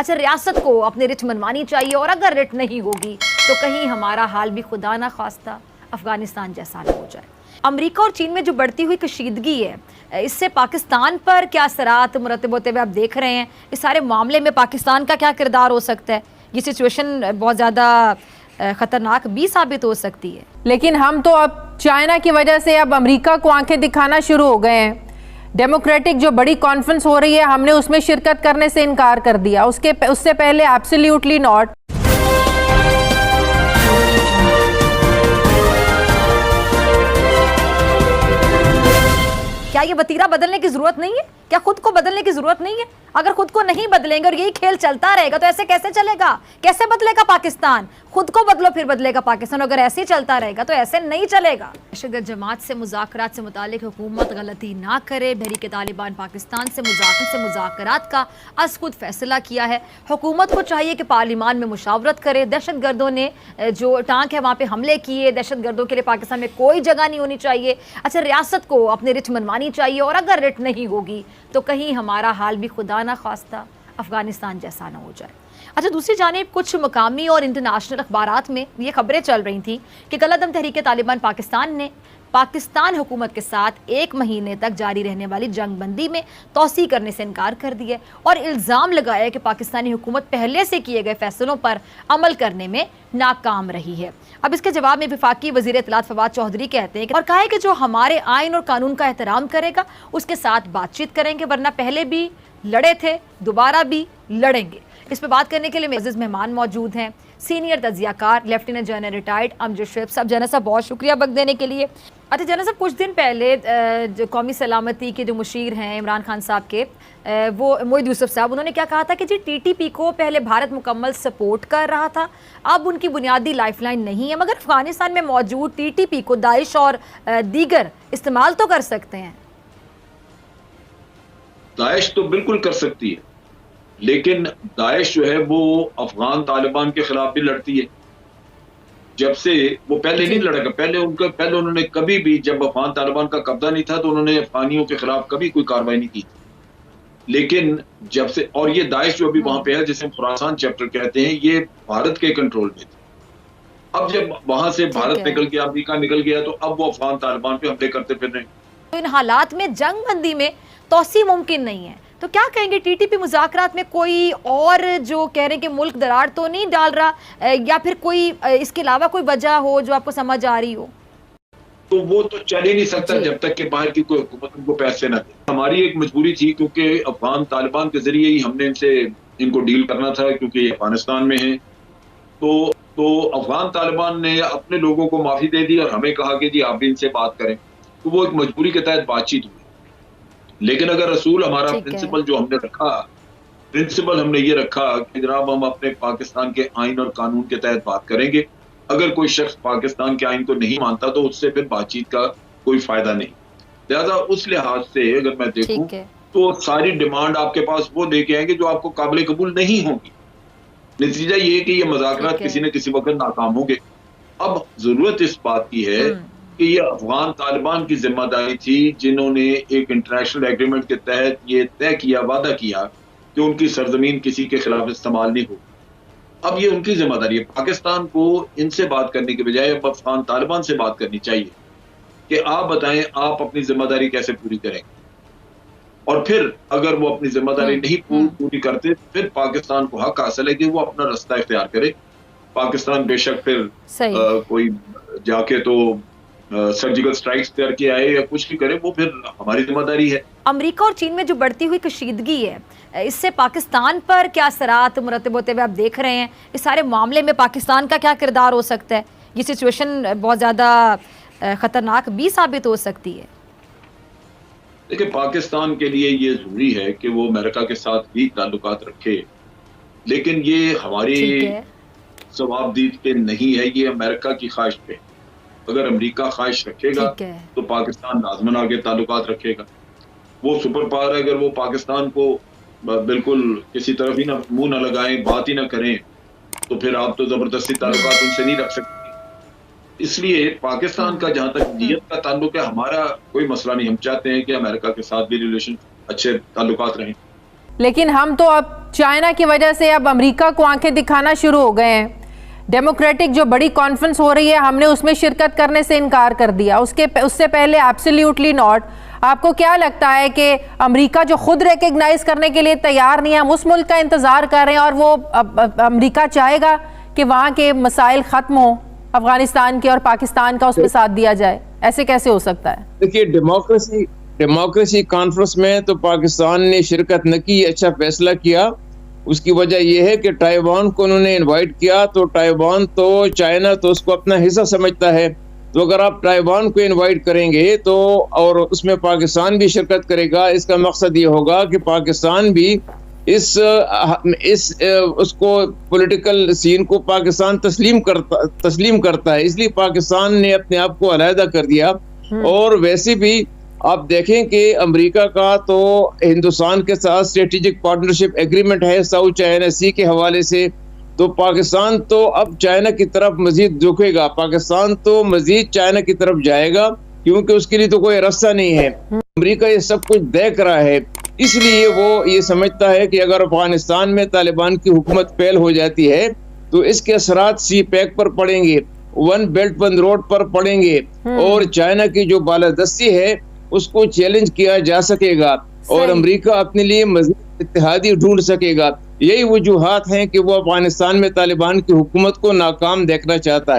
अच्छा, रियासत को अपनी रिट मनवानी चाहिए और अगर रिट नहीं होगी तो कहीं हमारा हाल भी खुदा ना खास्ता अफगानिस्तान जैसा ना हो जाए। अमेरिका और चीन में जो बढ़ती हुई कशीदगी है, इससे पाकिस्तान पर क्या असरात मुरतब होते हुए आप देख रहे हैं? इस सारे मामले में पाकिस्तान का क्या किरदार हो सकता है? ये सिचुएशन बहुत ज़्यादा ख़तरनाक भी साबित हो सकती है। लेकिन हम तो अब चाइना की वजह से अब अमेरिका को आंखें दिखाना शुरू हो गए हैं। डेमोक्रेटिक जो बड़ी कॉन्फ्रेंस हो रही है, हमने उसमें शिरकत करने से इनकार कर दिया। उससे पहले एब्सोल्युटली नॉट। क्या ये वतीरा बदलने की जरूरत नहीं है? क्या खुद को बदलने की जरूरत नहीं है? अगर खुद को नहीं बदलेंगे और यही खेल चलता रहेगा तो ऐसे कैसे चलेगा? कैसे बदलेगा पाकिस्तान? खुद को बदलो फिर बदलेगा पाकिस्तान। अगर ऐसे ही चलता रहेगा तो ऐसे नहीं चलेगा। दहशतगर्द जमात से मुज़ाकरात से मुतालिक हुकूमत गलती ना करे। तहरीक तालिबान पाकिस्तान से मुज़ाकरात का अज़ खुद फैसला किया है। हुकूमत को चाहिए कि पार्लिमान में मुशावरत करे। दहशत गर्दों ने जो टांक है वहाँ पे हमले किए, दहशत गर्दों के लिए पाकिस्तान में कोई जगह नहीं होनी चाहिए। अच्छा, रियासत को अपनी रिट मनवानी चाहिए और अगर रिट नहीं होगी तो कहीं हमारा हाल भी खुदा ना खास्ता अफगानिस्तान जैसा ना हो जाए। अच्छा, दूसरी जानिब कुछ मकामी और इंटरनेशनल अखबारात में ये खबरें चल रही थी कि कल-अदम तहरीक तालिबान पाकिस्तान ने पाकिस्तान हुकूमत के साथ 1 महीने तक जारी रहने वाली जंगबंदी में तौसी करने से इनकार कर दिया और इल्ज़ाम लगाया कि पाकिस्तानी हुकूमत पहले से किए गए फैसलों पर अमल करने में नाकाम रही है। अब इसके जवाब में वफाकी वज़ीर इत्तलात फवाद चौधरी कहते हैं और कहा है कि जो हमारे आइन और कानून का एहतराम करेगा उसके साथ बातचीत करेंगे, वरना पहले भी लड़े थे, दोबारा भी लड़ेंगे। इस पर बात करने के लिए मेज़ मेहमान मौजूद हैं सीनियर तजियाकार lieutenant general retired Amjad Shoaib साहब। जनरल साहब, बहुत शुक्रिया वक्त देने के लिए। अच्छा जनरल साहब, कुछ दिन पहले जो कौमी सलामती के जो मुशीर हैं इमरान खान साहब के, वो मोहिद यूसुफ साहब, उन्होंने क्या कहा था कि जी TTP को पहले भारत मुकम्मल सपोर्ट कर रहा था, अब उनकी बुनियादी लाइफलाइन नहीं है, मगर अफगानिस्तान में मौजूद TTP को दाइश और दीगर इस्तेमाल तो कर सकते हैं। दाइश तो बिल्कुल कर सकती है, लेकिन दाइश जो है वो अफगान तालिबान के खिलाफ भी लड़ती है। जब से वो पहले नहीं लड़ेगा, पहले उन्होंने कभी भी, जब अफगान तालिबान का कब्जा नहीं था तो उन्होंने अफगानियों के खिलाफ कभी कोई कार्रवाई नहीं की। लेकिन जब से, और ये दाइश जो अभी वहां पे है जिसे खुरासान चैप्टर कहते हैं, ये भारत के कंट्रोल में था। अब जब वहां से भारत निकल गया, अमेरिका निकल गया, तो अब वो अफगान तालिबान पे हमले करते फिर रहे। तो इन हालात में जंगबंदी में तौसी मुमकिन नहीं है, तो क्या कहेंगे? TTP मुज़ाकरात में कोई और जो कह रहे हैं कि मुल्क दरार तो नहीं डाल रहा, या फिर कोई इसके अलावा कोई वजह हो जो आपको समझ आ रही हो? तो वो तो चल ही नहीं सकता जब तक कि बाहर की कोई हुकूमत उनको पैसे ना दे। हमारी एक मजबूरी थी, क्योंकि अफगान तालिबान के जरिए ही हमने इनको डील करना था, क्योंकि ये अफगानिस्तान में है। तो अफगान तालिबान ने अपने लोगों को माफी दे दी और हमें कहा कि जी आप भी इनसे बात करें, तो वो एक मजबूरी के तहत बातचीत हुई। लेकिन अगर रसूल हमारा प्रिंसिपल जो हमने रखा, प्रिंसिपल हमने ये रखा कि जनाब हम अपने पाकिस्तान के आइन और कानून के तहत बात करेंगे। अगर कोई शख्स पाकिस्तान के आइन को नहीं मानता तो उससे फिर बातचीत का कोई फायदा नहीं। लिहाजा उस लिहाज से अगर मैं देखूं तो सारी डिमांड आपके पास वो लेके आएंगे जो आपको काबिल कबूल नहीं होगी। नतीजा ये कि ये मुज़ाकरात किसी न किसी वक्त नाकाम होंगे। अब जरूरत इस बात की है कि ये अफगान तालिबान की जिम्मेदारी थी, जिन्होंने एक इंटरनेशनल एग्रीमेंट के तहत ये तय किया, वादा किया कि उनकी सरजमीन किसी के खिलाफ इस्तेमाल नहीं हो। अब ये उनकी जिम्मेदारी है। पाकिस्तान को इनसे बात करने के बजाय अब अफगान तालिबान से बात करनी चाहिए कि आप बताएं आप अपनी जिम्मेदारी कैसे पूरी करेंगे, और फिर अगर वो अपनी जिम्मेदारी नहीं पूरी करते फिर पाकिस्तान को हक हासिल है कि वो अपना रास्ता इख्तियार करे। पाकिस्तान बेशक फिर कोई जाके तो सर्जिकल स्ट्राइक्स करके आए या कुछ भी करे, वो फिर हमारी जिम्मेदारी है। अमेरिका और चीन में जो बढ़ती हुई कशीदगी है, इससे पाकिस्तान पर क्या असरात मुरतब होते हुए आप देख रहे हैं? इस सारे मामले में पाकिस्तान का क्या किरदार हो सकता है? ये सिचुएशन बहुत ज़्यादा ख़तरनाक भी साबित हो सकती है। देखिए, पाकिस्तान के लिए ये जरूरी है कि वो अमेरिका के साथ भी ताल्लुकात रखे, लेकिन ये हमारी जवाबदीद पे नहीं है, ये अमेरिका की ख्वाहिश पे। अगर अमेरिका ख्वाहिश रखेगा तो पाकिस्तान लाजमन आगे ताल्लुकात रखेगा। वो सुपर पावर है, अगर वो पाकिस्तान को बिल्कुल किसी तरफ ही ना मुंह ना लगाएं, बात ही ना करें, तो फिर आप तो जबरदस्ती ताल्लुकात उनसे नहीं रख सकते। इसलिए पाकिस्तान का जहां तक नीयत का ताल्लुक है, हमारा कोई मसला नहीं। हम चाहते हैं कि अमेरिका के साथ भी रिलेशन अच्छे ताल्लुकात रहें। लेकिन हम तो अब चाइना की वजह से अब अमेरिका को आंखें दिखाना शुरू हो गए हैं। डेमोक्रेटिक जो बड़ी कॉन्फ्रेंस हो रही है हमने उसमें शिरकत करने से इनकार कर दिया, उससे पहले एब्सोल्युटली नॉट। आपको क्या लगता है कि अमेरिका जो खुद रिकग्नाइज करने के लिए तैयार नहीं है, हम उस मुल्क का इंतजार कर रहे हैं और वो अमेरिका चाहेगा कि वहाँ के मसाइल ख़त्म हो, अफगानिस्तान के और पाकिस्तान का उसमें साथ दिया जाए? ऐसे कैसे हो सकता है? देखिए, डेमोक्रेसी कॉन्फ्रेंस में तो पाकिस्तान ने शिरकत न की, अच्छा फैसला किया। उसकी वजह यह है कि ताइवान को उन्होंने इनवाइट किया, तो ताइवान तो चाइना तो उसको अपना हिस्सा समझता है। तो अगर आप ताइवान को इनवाइट करेंगे तो और उसमें पाकिस्तान भी शिरकत करेगा, इसका मकसद ये होगा कि पाकिस्तान भी उसको पॉलिटिकल सीन को पाकिस्तान तस्लीम करता है, इसलिए पाकिस्तान ने अपने आप को अलहदा कर दिया। और वैसे भी आप देखें कि अमेरिका का तो हिंदुस्तान के साथ स्ट्रेटेजिक पार्टनरशिप एग्रीमेंट है साउथ चाइना सी के हवाले से, तो पाकिस्तान तो अब चाइना की तरफ मजीद झुकेगा, पाकिस्तान तो मजीद चाइना की तरफ जाएगा, क्योंकि उसके लिए तो कोई रास्ता नहीं है। अमेरिका ये सब कुछ देख रहा है, इसलिए वो ये समझता है कि अगर अफगानिस्तान में तालिबान की हुकूमत फेल हो जाती है तो इसके असरात सी पैक पर पड़ेंगे, वन बेल्ट वन रोड पर पड़ेंगे, और चाइना की जो बालादस्ती है उसको चैलेंज किया जा सकेगा और अमेरिका अपने लिए मज़ीद इत्तेहादी ढूंढ सकेगा। यही वजूहात हैं कि वो अफगानिस्तान में तालिबान की हुकूमत को नाकाम देखना चाहता है।